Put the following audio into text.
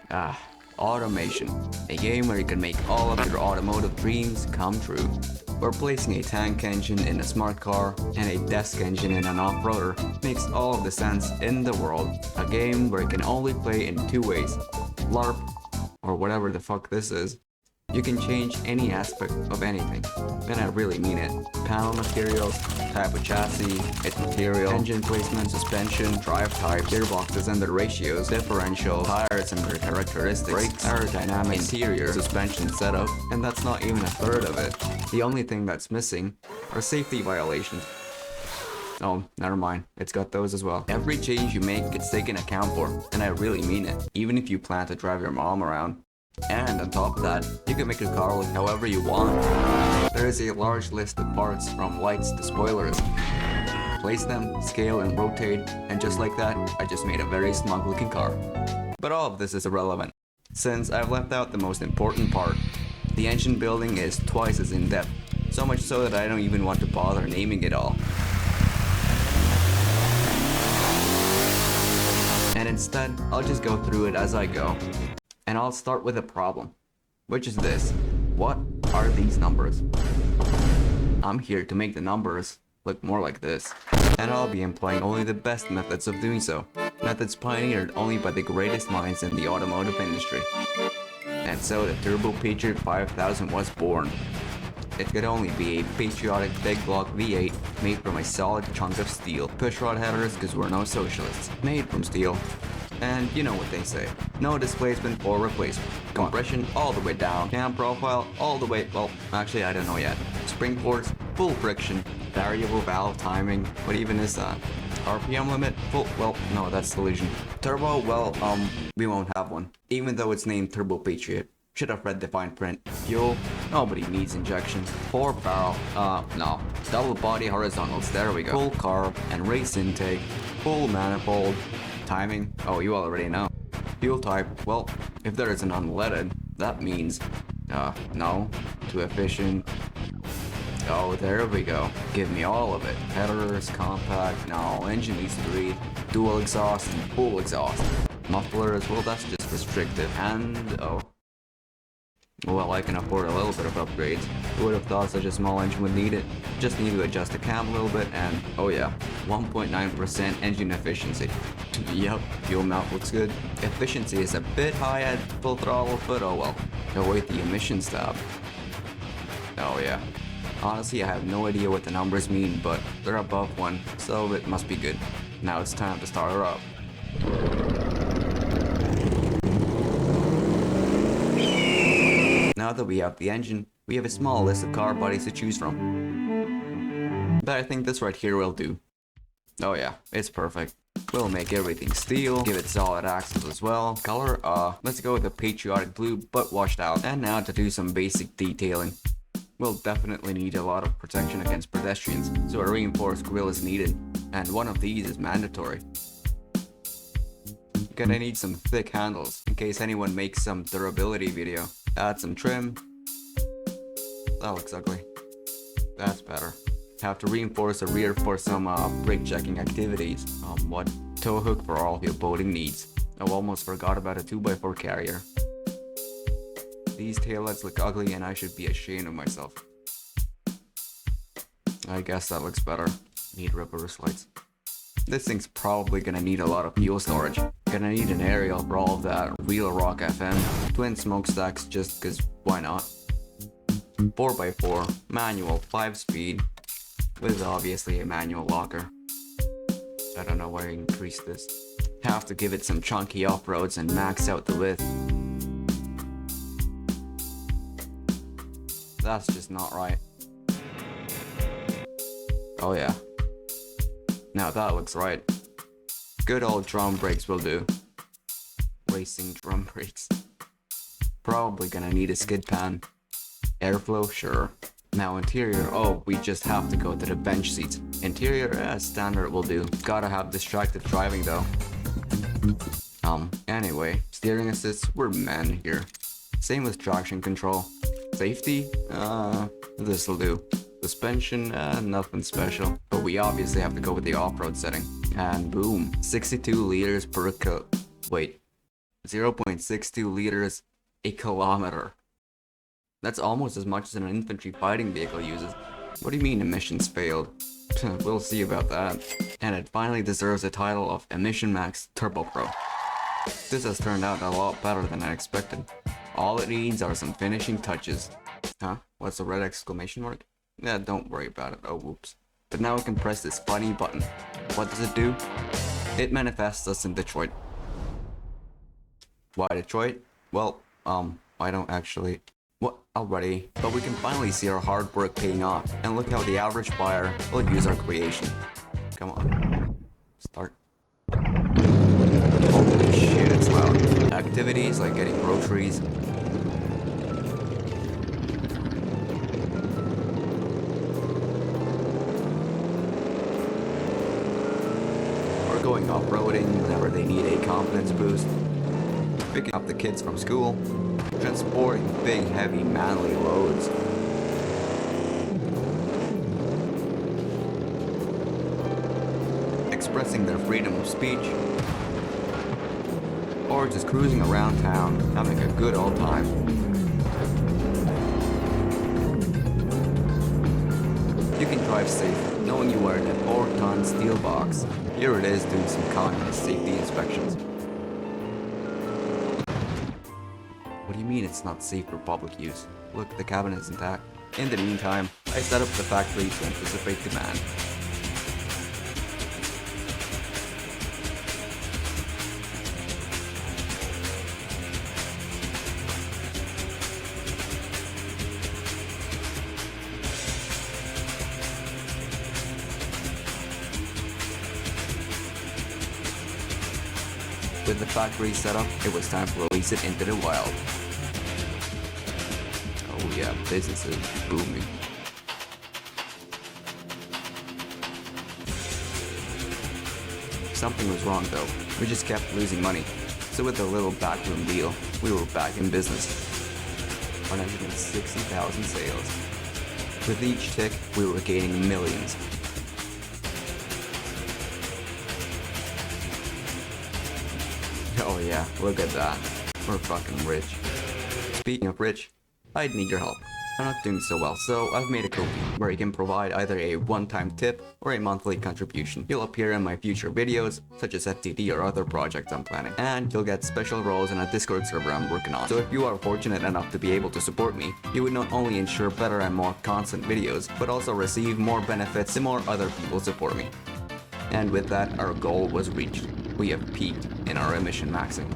Ah, automation. A game where you can make all of your automotive dreams come true. Replacing a tank engine in a smart car and a desk engine in an off-roader makes all of the sense in the world. A game where you can only play in two ways. LARP, or whatever the fuck this is. You can change any aspect of anything, and I really mean it. Panel materials, type of chassis, its material, engine placement, suspension, drive type, gearboxes and their ratios, differential, tires and their characteristics, brakes, aerodynamics, interior, suspension setup, and that's not even a third of it. The only thing that's missing are safety violations. Oh, never mind. It's got those as well. Every change you make gets taken account for, and I really mean it, even if you plan to drive your mom around. And on top of that, you can make your car look however you want. There is a large list of parts from lights to spoilers. Place them, scale and rotate, and just like that, I just made a very smug looking car. But all of this is irrelevant, since I've left out the most important part. The engine building is twice as in depth, so much so that I don't even want to bother naming it all. And instead, I'll just go through it as I go. And I'll start with a problem, which is this. What are these numbers? I'm here to make the numbers look more like this, and I'll be employing only the best methods of doing so, methods pioneered only by the greatest minds in the automotive industry. And so the Turbo Patriot 5000 was born. It could only be a patriotic big block V8 made from a solid chunk of steel. Pushrod headers, because we're no socialists. Made from steel. And you know what they say, no displacement or replacement. Compression all the way down, cam profile all the way, well, actually I don't know yet. Spring force, full friction, variable valve timing, what even is that? RPM limit, full, well, no, that's collision. Turbo, well, we won't have one. Even though it's named Turbo Patriot. Should have read the fine print. Fuel, nobody needs injection. 4 barrel, no. Double body horizontals, there we go. Full carb and race intake, full manifold. Timing, oh, you already know. Fuel type, well, if there is an unleaded, that means, no. Too efficient. Oh, there we go. Give me all of it. Headers, compact, no. Engine needs to breathe. Dual exhaust and full exhaust. Mufflers, well, that's just restrictive. And, oh. Well, I can afford a little bit of upgrades. Who would have thought such a small engine would need it? Just need to adjust the cam a little bit and, oh yeah, 1.9% engine efficiency. Yup, fuel mount looks good. Efficiency is a bit high at full throttle, but oh well. Await the emissions tab. Oh yeah. Honestly, I have no idea what the numbers mean, but they're above 1, so it must be good. Now it's time to start her up. Now that we have the engine, we have a small list of car bodies to choose from. But I think this right here will do. Oh yeah, it's perfect. We'll make everything steel, give it solid axles as well. Color, let's go with a patriotic blue, but washed out. And now to do some basic detailing. We'll definitely need a lot of protection against pedestrians, so a reinforced grille is needed. And one of these is mandatory. Gonna need some thick handles, in case anyone makes some durability video. Add some trim. That looks ugly. That's better. Have to reinforce the rear for some brake checking activities. What? Tow hook for all of your boating needs. I almost forgot about a 2x4 carrier. These taillights look ugly and I should be ashamed of myself. I guess that looks better. Need reverse lights. This thing's probably gonna need a lot of fuel storage. Gonna need an aerial for all of that real rock FM. Twin smokestacks just cause why not? 4x4, manual, 5-speed, with obviously a manual locker. I don't know why I increased this. Have to give it some chunky off-roads and max out the width. That's just not right. Oh yeah. Now that looks right. Good old drum brakes will do. Racing drum brakes. Probably gonna need a skid pan. Airflow, sure. Now interior, oh, we just have to go to the bench seats. Interior, standard will do. Gotta have distracted driving though. Anyway, steering assist, we're men here. Same with traction control. Safety, this'll do. Suspension, nothing special. But we obviously have to go with the off-road setting. And boom, 62 liters per wait, 0.62 liters a kilometer. That's almost as much as an infantry fighting vehicle uses. What do you mean emissions failed? We'll see about that. And it finally deserves the title of Emission Max Turbo Pro. This has turned out a lot better than I expected. All it needs are some finishing touches. Huh? What's the red exclamation mark? Yeah, don't worry about it. Oh, whoops. But now we can press this funny button. What does it do? It manifests us in Detroit. Why Detroit? Well, I don't actually... What? Already. But we can finally see our hard work paying off, and look how the average buyer will use our creation. Come on. Start. Holy shit, it's loud. Activities like getting groceries. Or going off-roading whenever they need a confidence boost. Picking up the kids from school. Transporting big, heavy, manly loads. Expressing their freedom of speech. Or just cruising around town, having a good old time. You can drive safe, knowing you are in a 4-ton steel box. Here it is doing some communist safety inspections. What do you mean it's not safe for public use? Look, the cabin is intact. In the meantime, I set up the factory to anticipate demand. With the factory set up, it was time to release it into the wild. Oh yeah, business is booming. Something was wrong though. We just kept losing money. So with a little backroom deal, we were back in business. 160,000 sales. With each tick, we were gaining millions. Oh yeah, look at that. We're fucking rich. Speaking of rich, I'd need your help. I'm not doing so well, so I've made a Ko-fi where you can provide either a one-time tip or a monthly contribution. You'll appear in my future videos, such as FTD or other projects I'm planning, and you'll get special roles in a Discord server I'm working on. So if you are fortunate enough to be able to support me, you would not only ensure better and more constant videos, but also receive more benefits the more other people support me. And with that, our goal was reached. We have peaked in our emission maxing.